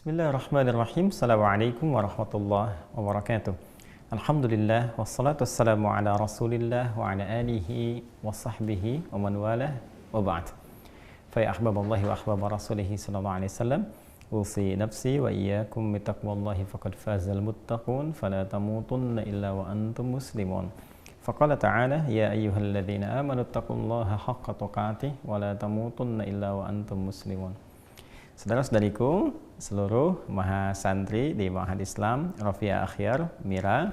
Bismillahirrahmanirrahim. Assalamualaikum warahmatullahi wabarakatuh. Alhamdulillah wassalatu wassalamu ala Rasulillah wa ala alihi wa sahbihi wa man walah wa ba'd. Fa ya ahbaballahi wa ahbab rasulih sallallahu alaihi wasallam, usi nafsi wa iyyakum bittaqwallahi faqad fazal muttaqun fala tamutunna illa wa antum muslimun. Faqala ta'ala ya ayyuhalladzina amanu taqullaha haqqa tuqatih wa la tamutunna illa wa antum muslimun. Saudara-saudariku, seluruh mahasantri di Ma'had Islam Rafia Akhyar Mira,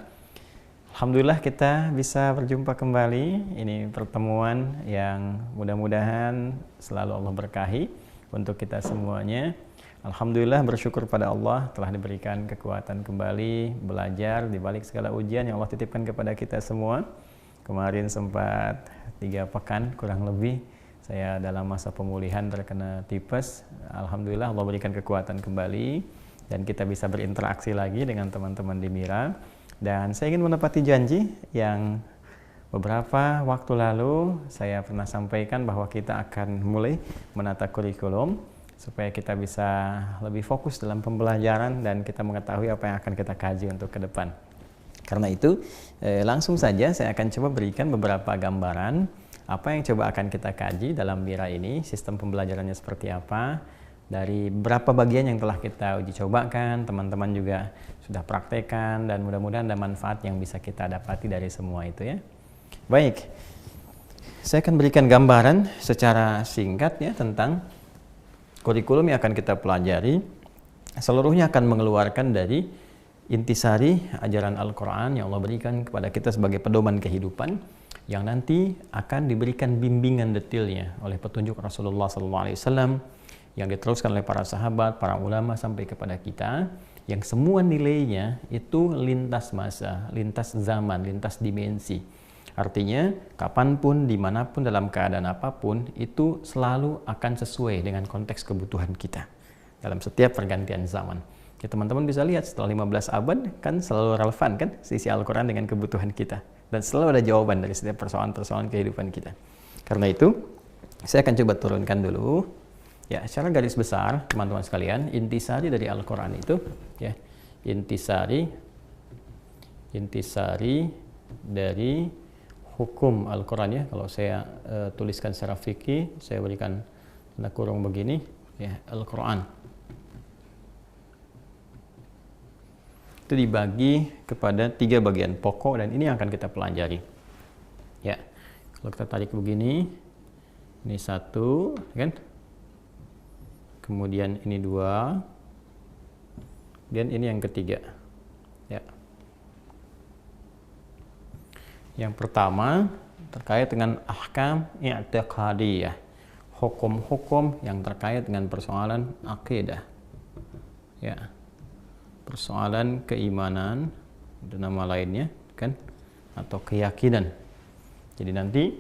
alhamdulillah kita bisa berjumpa kembali. Ini pertemuan yang mudah-mudahan selalu Allah berkahi untuk kita semuanya. Alhamdulillah, bersyukur pada Allah telah diberikan kekuatan kembali belajar di balik segala ujian yang Allah titipkan kepada kita semua. Kemarin sempat 3 pekan kurang lebih saya dalam masa pemulihan terkena tipes. Alhamdulillah Allah berikan kekuatan kembali dan kita bisa berinteraksi lagi dengan teman-teman di Mira. Dan saya ingin menepati janji yang beberapa waktu lalu saya pernah sampaikan bahwa kita akan mulai menata kurikulum supaya kita bisa lebih fokus dalam pembelajaran dan kita mengetahui apa yang akan kita kaji untuk ke depan. Karena itu langsung saja saya akan coba berikan beberapa gambaran apa yang coba akan kita kaji dalam Mira ini, sistem pembelajarannya seperti apa, dari berapa bagian yang telah kita uji cobakan, teman-teman juga sudah praktekkan, dan mudah-mudahan ada manfaat yang bisa kita dapati dari semua itu ya. Baik, saya akan berikan gambaran secara singkat ya tentang kurikulum yang akan kita pelajari. Seluruhnya akan mengeluarkan dari intisari ajaran Al-Quran yang Allah berikan kepada kita sebagai pedoman kehidupan, yang nanti akan diberikan bimbingan detailnya oleh petunjuk Rasulullah SAW yang diteruskan oleh para sahabat, para ulama sampai kepada kita, yang semua nilainya itu lintas masa, lintas zaman, lintas dimensi. Artinya kapanpun, dimanapun, dalam keadaan apapun itu selalu akan sesuai dengan konteks kebutuhan kita dalam setiap pergantian zaman. Ya, teman-teman bisa lihat setelah 15 abad kan selalu relevan kan sisi Al-Quran dengan kebutuhan kita, dan selalu ada jawaban dari setiap persoalan-persoalan kehidupan kita. Karena itu saya akan coba turunkan dulu ya secara garis besar teman-teman sekalian intisari dari Al-Quran itu ya, intisari dari hukum Al-Quran ya. Kalau saya tuliskan secara fikih, saya berikan tanda kurung begini ya, Al-Quran itu dibagi kepada 3 bagian pokok, dan ini yang akan kita pelajari ya. Kalau kita tarik begini, ini 1 kan, kemudian ini 2, dan ini yang ketiga ya. Yang pertama terkait dengan ahkam i'tiqadiyah, hukum-hukum yang terkait dengan persoalan akidah ya, persoalan keimanan, itu nama lainnya kan, atau keyakinan. Jadi nanti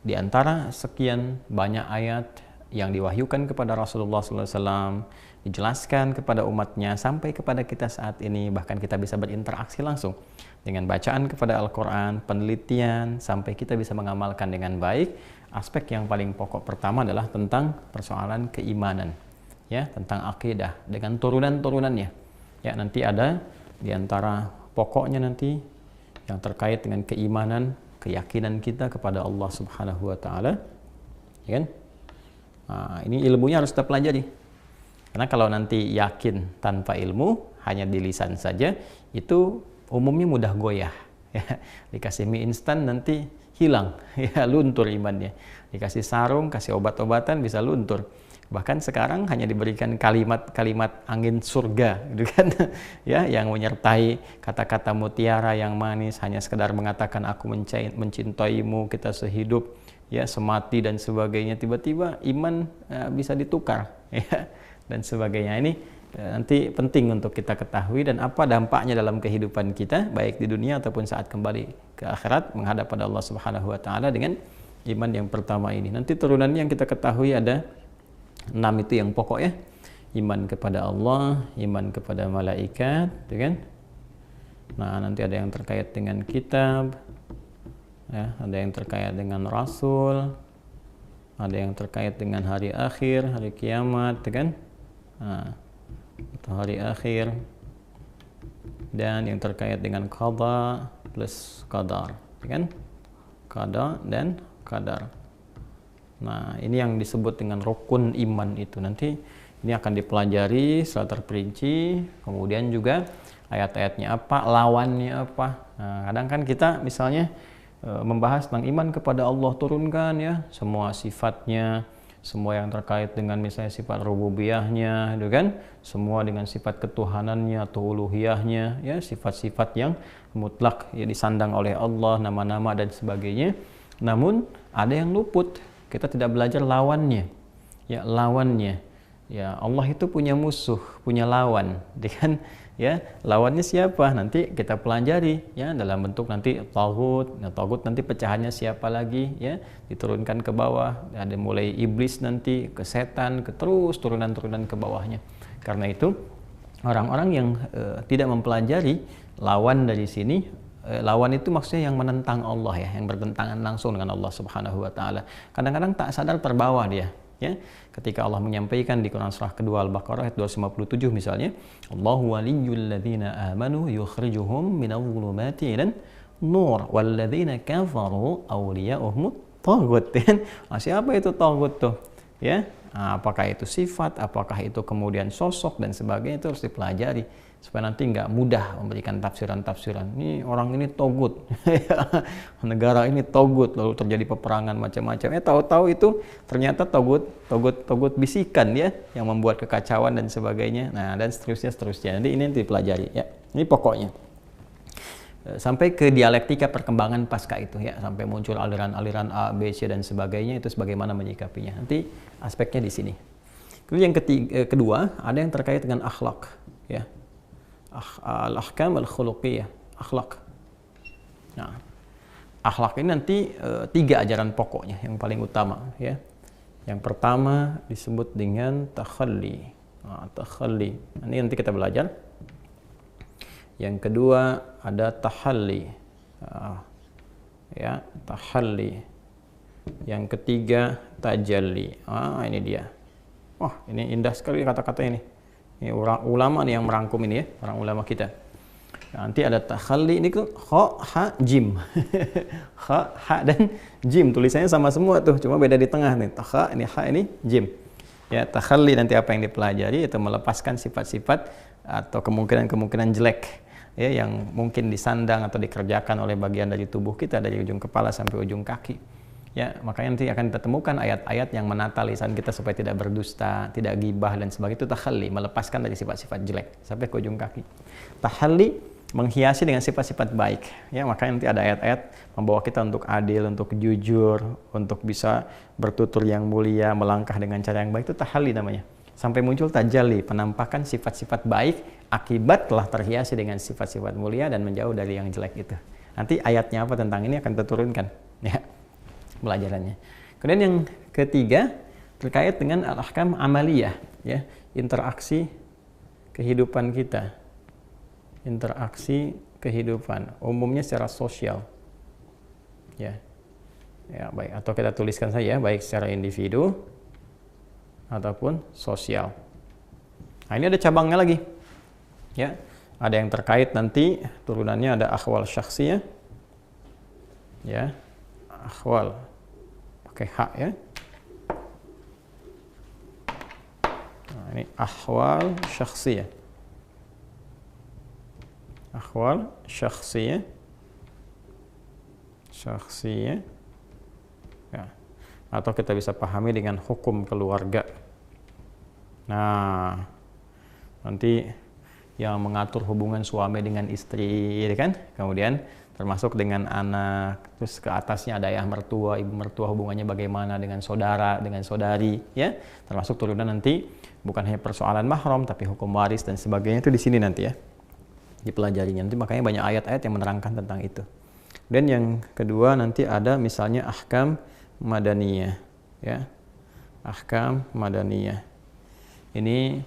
di antara sekian banyak ayat yang diwahyukan kepada Rasulullah SAW, dijelaskan kepada umatnya sampai kepada kita saat ini, bahkan kita bisa berinteraksi langsung dengan bacaan kepada Al-Quran, penelitian, sampai kita bisa mengamalkan dengan baik. Aspek yang paling pokok pertama adalah tentang persoalan keimanan ya, tentang akidah dengan turunan-turunannya ya. Nanti ada di antara pokoknya nanti yang terkait dengan keimanan, keyakinan kita kepada Allah Subhanahu wa taala ya kan. Nah, ini ilmunya harus kita pelajari, karena kalau nanti yakin tanpa ilmu, hanya di lisan saja, itu umumnya mudah goyah ya. Dikasih mie instan nanti hilang ya, luntur imannya. Dikasih sarung, kasih obat-obatan bisa luntur. Bahkan sekarang hanya diberikan kalimat-kalimat angin surga gitu kan ya, yang menyertai kata-kata mutiara yang manis, hanya sekedar mengatakan aku mencintaimu, kita sehidup ya, semati dan sebagainya. Tiba-tiba iman bisa ditukar ya, dan sebagainya. Ini nanti penting untuk kita ketahui, dan apa dampaknya dalam kehidupan kita baik di dunia ataupun saat kembali ke akhirat menghadap pada Allah Subhanahu wa taala dengan iman yang pertama ini. Nanti turunannya yang kita ketahui ada 6 itu yang pokok ya. Iman kepada Allah, iman kepada malaikat, kan? Nah, nanti ada yang terkait dengan kitab, ya, ada yang terkait dengan rasul, ada yang terkait dengan hari akhir, hari kiamat, kan? Nah, atau hari akhir, dan yang terkait dengan qada plus qadar, kan? Qada dan qadar. Nah, ini yang disebut dengan rukun iman itu. Nanti ini akan dipelajari secara terperinci, kemudian juga ayat-ayatnya apa, lawannya apa. Nah, kadang kan kita misalnya membahas tentang iman kepada Allah, turunkan ya semua sifatnya, semua yang terkait dengan misalnya sifat rububiyahnya, gitu kan, semua dengan sifat ketuhanannya atau uluhiyahnya, ya sifat-sifat yang mutlak ya disandang oleh Allah, nama-nama dan sebagainya. Namun ada yang luput, kita tidak belajar lawannya, ya lawannya. Ya Allah itu punya musuh, punya lawan, kan? Ya lawannya siapa? Nanti kita pelajari ya dalam bentuk nanti taghut. Nah, taghut nanti pecahannya siapa lagi ya? Diturunkan ke bawah. Ada mulai iblis nanti ke setan, ke terus turunan-turunan ke bawahnya. Karena itu orang-orang yang tidak mempelajari lawan dari sini, lawan itu maksudnya yang menentang Allah ya, yang bertentangan langsung dengan Allah Subhanahu wa taala. Kadang-kadang tak sadar terbawa dia. Ya, ketika Allah menyampaikan di Quran surah kedua Al-Baqarah ayat 257 misalnya, Allahu waliyyul ladzina amanu yukhrijuhum minadh dhulumati ilan nur wal ladzina kafaru awliya'uhum taghut. Siapa itu taghut tuh? Ya, apakah itu sifat, apakah itu kemudian sosok dan sebagainya, itu harus dipelajari supaya nanti nggak mudah memberikan tafsiran-tafsiran. Ini orang ini togut, negara ini togut, lalu terjadi peperangan macam-macam. Tahu-tahu itu ternyata togut bisikan ya, yang membuat kekacauan dan sebagainya. Nah, dan seterusnya. Nanti ini dipelajari ya. Ini pokoknya. Sampai ke dialektika perkembangan pasca itu ya, sampai muncul aliran-aliran A, B, C dan sebagainya, itu sebagaimana menyikapinya. Nanti aspeknya di sini. Kemudian yang kedua, ada yang terkait dengan akhlak ya. Al-ahkam al-khuluqiyah, akhlak. Nah, akhlak ini nanti 3 ajaran pokoknya yang paling utama ya. Yang pertama disebut dengan takhalli. Takhalli. Ini nanti kita belajar. Yang kedua ada tahalli. Ya, tahalli. Yang ketiga tajalli. Ini dia. Wah, ini indah sekali kata-kata ini. Ini orang ulama nih yang merangkum ini ya, orang ulama kita. Nanti ada takhalli, ini tuh kha, ha, jim. Kha, ha dan jim, tulisannya sama semua tuh, cuma beda di tengah nih. Takha, ini ha, ini jim. Ya, takhalli nanti apa yang dipelajari itu melepaskan sifat-sifat atau kemungkinan-kemungkinan jelek ya yang mungkin disandang atau dikerjakan oleh bagian dari tubuh kita dari ujung kepala sampai ujung kaki. Ya, makanya nanti akan kita temukan ayat-ayat yang menata lisan kita supaya tidak berdusta, tidak gibah dan sebagainya. Itu tahalli, melepaskan dari sifat-sifat jelek sampai ke ujung kaki. Tahalli menghiasi dengan sifat-sifat baik. Ya, makanya nanti ada ayat-ayat membawa kita untuk adil, untuk jujur, untuk bisa bertutur yang mulia, melangkah dengan cara yang baik. Itu tahalli namanya. Sampai muncul tajalli, penampakan sifat-sifat baik akibat telah terhiasi dengan sifat-sifat mulia dan menjauh dari yang jelek itu. Nanti ayatnya apa tentang ini akan kita turunkan. Ya. Pelajarannya. Kemudian yang ketiga terkait dengan al-ahkam amaliyah ya, interaksi kehidupan kita. Interaksi kehidupan umumnya secara sosial. Ya. Ya, baik, atau kita tuliskan saja baik secara individu ataupun sosial. Nah, ini ada cabangnya lagi. Ya. Ada yang terkait nanti turunannya ada akhwal syakhsiyah. Ya. Akhwal pakai hak ya. Nah, ini ahwal syakhsiyah. Ahwal syakhsiyah. Syakhsiyah. Ya. Atau kita bisa pahami dengan hukum keluarga. Nah, nanti yang mengatur hubungan suami dengan istri, kan? Kemudian termasuk dengan anak, terus ke atasnya ada ayah mertua, ibu mertua, hubungannya bagaimana dengan saudara, dengan saudari, ya, termasuk turunan nanti bukan hanya persoalan mahram tapi hukum waris dan sebagainya itu di sini nanti ya dipelajarinya. Nanti makanya banyak ayat-ayat yang menerangkan tentang itu. Dan yang kedua nanti ada misalnya ahkam madaniyah, ya, ahkam madaniyah. Ini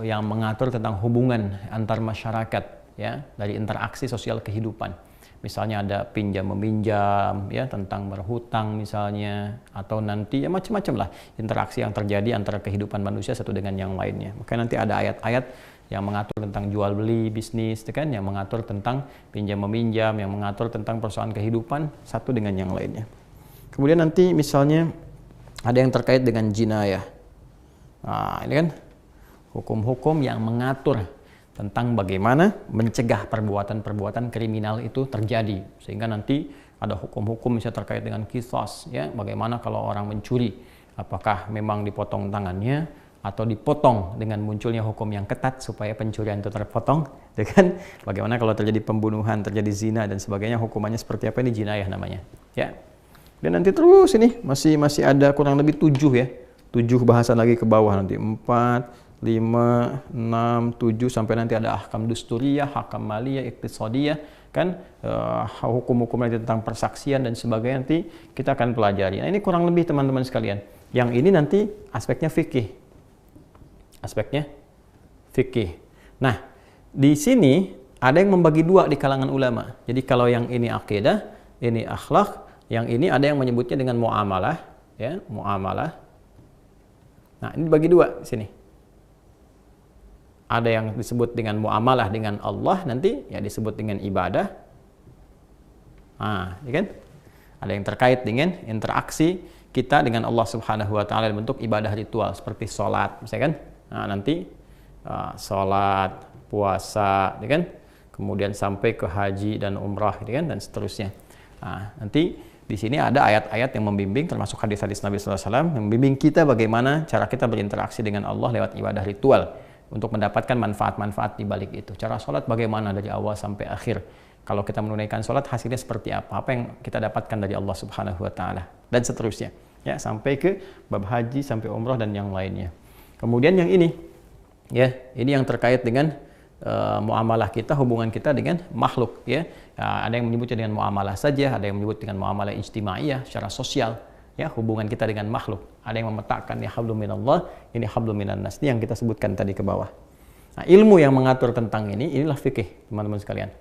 yang mengatur tentang hubungan antar masyarakat, ya, dari interaksi sosial kehidupan. misalnya ada pinjam meminjam, ya, tentang berhutang misalnya, atau nanti ya macam-macam lah interaksi yang terjadi antara kehidupan manusia satu dengan yang lainnya. Maka nanti ada ayat-ayat yang mengatur tentang jual beli bisnis, kan, yang mengatur tentang pinjam meminjam, yang mengatur tentang persoalan kehidupan satu dengan yang lainnya. Kemudian nanti misalnya ada yang terkait dengan jinayah. Nah, ini kan hukum-hukum yang mengatur tentang bagaimana mencegah perbuatan-perbuatan kriminal itu terjadi, sehingga nanti ada hukum-hukum misalnya terkait dengan qisas, ya, bagaimana kalau orang mencuri, apakah memang dipotong tangannya atau dipotong dengan munculnya hukum yang ketat supaya pencurian itu terpotong, kan? Bagaimana kalau terjadi pembunuhan, terjadi zina dan sebagainya, hukumannya seperti apa, ini jinayah namanya, ya. Dan nanti terus ini masih ada kurang lebih 7 ya, 7 bahasan lagi ke bawah, nanti 4, 5, 6, 7 sampai nanti ada ahkam dusturiyah, ahkam maliyah, iktisadiyah, kan, hukum-hukum nanti tentang persaksian dan sebagainya nanti kita akan pelajari. Nah, ini kurang lebih teman-teman sekalian. Yang ini nanti aspeknya fikih. Aspeknya fikih. Nah, di sini ada yang membagi dua di kalangan ulama. Jadi kalau yang ini akidah, ini akhlak, yang ini ada yang menyebutnya dengan muamalah, ya, muamalah. Nah, ini dibagi dua di sini. Ada yang disebut dengan muamalah dengan Allah, nanti ya disebut dengan ibadah. Nah, ya kan? Ada yang terkait dengan interaksi kita dengan Allah Subhanahu wa taala bentuk ibadah ritual seperti sholat, misalkan. Nah, nanti sholat, puasa, ya kan? Kemudian sampai ke haji dan umrah, ya kan? Dan seterusnya. Nah, nanti di sini ada ayat-ayat yang membimbing, termasuk hadis-hadis Nabi sallallahu alaihi wasallam, yang membimbing kita bagaimana cara kita berinteraksi dengan Allah lewat ibadah ritual, untuk mendapatkan manfaat-manfaat di balik itu. Cara sholat bagaimana dari awal sampai akhir. Kalau kita menunaikan sholat, hasilnya seperti apa? Apa yang kita dapatkan dari Allah Subhanahu wa taala, dan seterusnya. Ya, sampai ke bab haji, sampai umrah dan yang lainnya. Kemudian yang ini, ya, ini yang terkait dengan muamalah kita, hubungan kita dengan makhluk, ya. Ada yang menyebutnya dengan muamalah saja, ada yang menyebut dengan muamalah ijtimaiyah, secara sosial. Ya, hubungan kita dengan makhluk. Ada yang memetakan ya hablum minallah, ini hablum minan nas, ini yang kita sebutkan tadi ke bawah. Nah, ilmu yang mengatur tentang inilah fikih, teman-teman sekalian.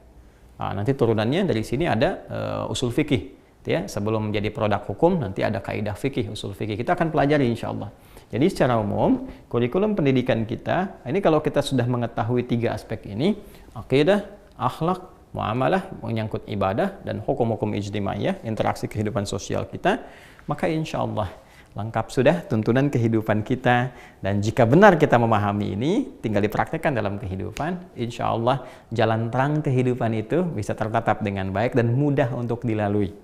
Nah, nanti turunannya dari sini ada usul fikih, ya. Sebelum menjadi produk hukum, nanti ada kaidah fikih, usul fikih. Kita akan pelajari insya Allah. Jadi secara umum, kurikulum pendidikan kita, ini kalau kita sudah mengetahui 3 aspek ini, akidah, akhlak, muamalah, menyangkut ibadah, dan hukum-hukum ijtimaiyah, interaksi kehidupan sosial kita, maka insya Allah lengkap sudah tuntunan kehidupan kita. Dan jika benar kita memahami ini, tinggal dipraktekkan dalam kehidupan, insya Allah jalan terang kehidupan itu bisa tertatap dengan baik dan mudah untuk dilalui.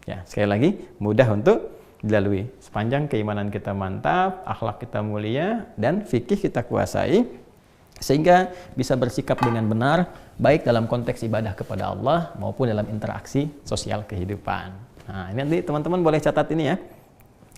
Ya, sekali lagi, mudah untuk dilalui. Sepanjang keimanan kita mantap, akhlak kita mulia, dan fikih kita kuasai, sehingga bisa bersikap dengan benar, baik dalam konteks ibadah kepada Allah maupun dalam interaksi sosial kehidupan. Nah, ini nanti teman-teman boleh catat ini ya.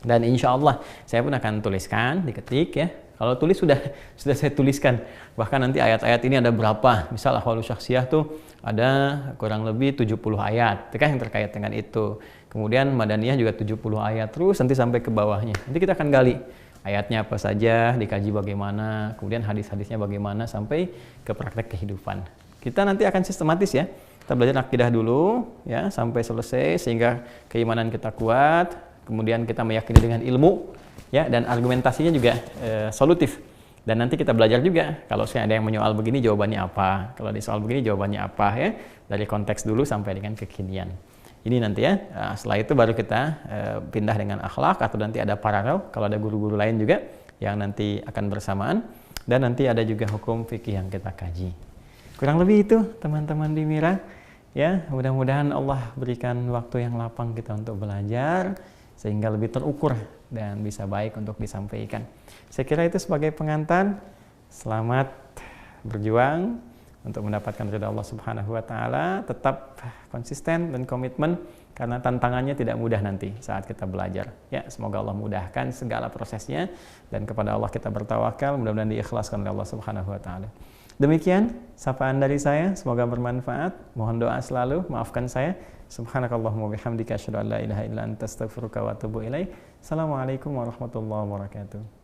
Dan insya Allah saya pun akan tuliskan, diketik ya. Kalau tulis sudah saya tuliskan. Bahkan nanti ayat-ayat ini ada berapa. Misal ahwalu syakhsiyah tuh ada kurang lebih 70 ayat, kan, yang terkait dengan itu. Kemudian madaniyah juga 70 ayat, terus nanti sampai ke bawahnya. Nanti kita akan gali ayatnya apa saja, dikaji bagaimana, kemudian hadis-hadisnya bagaimana, sampai ke praktek kehidupan. Kita nanti akan sistematis ya. Kita belajar akidah dulu ya sampai selesai sehingga keimanan kita kuat, kemudian kita meyakini dengan ilmu ya, dan argumentasinya juga solutif. Dan nanti kita belajar juga kalau ada yang menyoal begini jawabannya apa, kalau di soal begini jawabannya apa ya, dari konteks dulu sampai dengan kekinian. Ini nanti ya, setelah itu baru kita pindah dengan akhlak, atau nanti ada paralel kalau ada guru-guru lain juga yang nanti akan bersamaan, dan nanti ada juga hukum fikih yang kita kaji. Kurang lebih itu teman-teman di Mira. Ya, mudah-mudahan Allah berikan waktu yang lapang kita untuk belajar sehingga lebih terukur dan bisa baik untuk disampaikan. Saya kira itu sebagai pengantar. Selamat berjuang untuk mendapatkan ridha Allah Subhanahu wa taala. Tetap konsisten dan komitmen karena tantangannya tidak mudah nanti saat kita belajar. Ya, semoga Allah mudahkan segala prosesnya dan kepada Allah kita bertawakal, mudah-mudahan diikhlaskan oleh Allah Subhanahu wa taala. Demikian sapaan dari saya, semoga bermanfaat. Mohon doa selalu, maafkan saya. Subhanakallahumma bihamdika asyhadu an la ilaha illa anta astaghfiruka wa atubu ilaik. Assalamualaikum warahmatullahi wabarakatuh.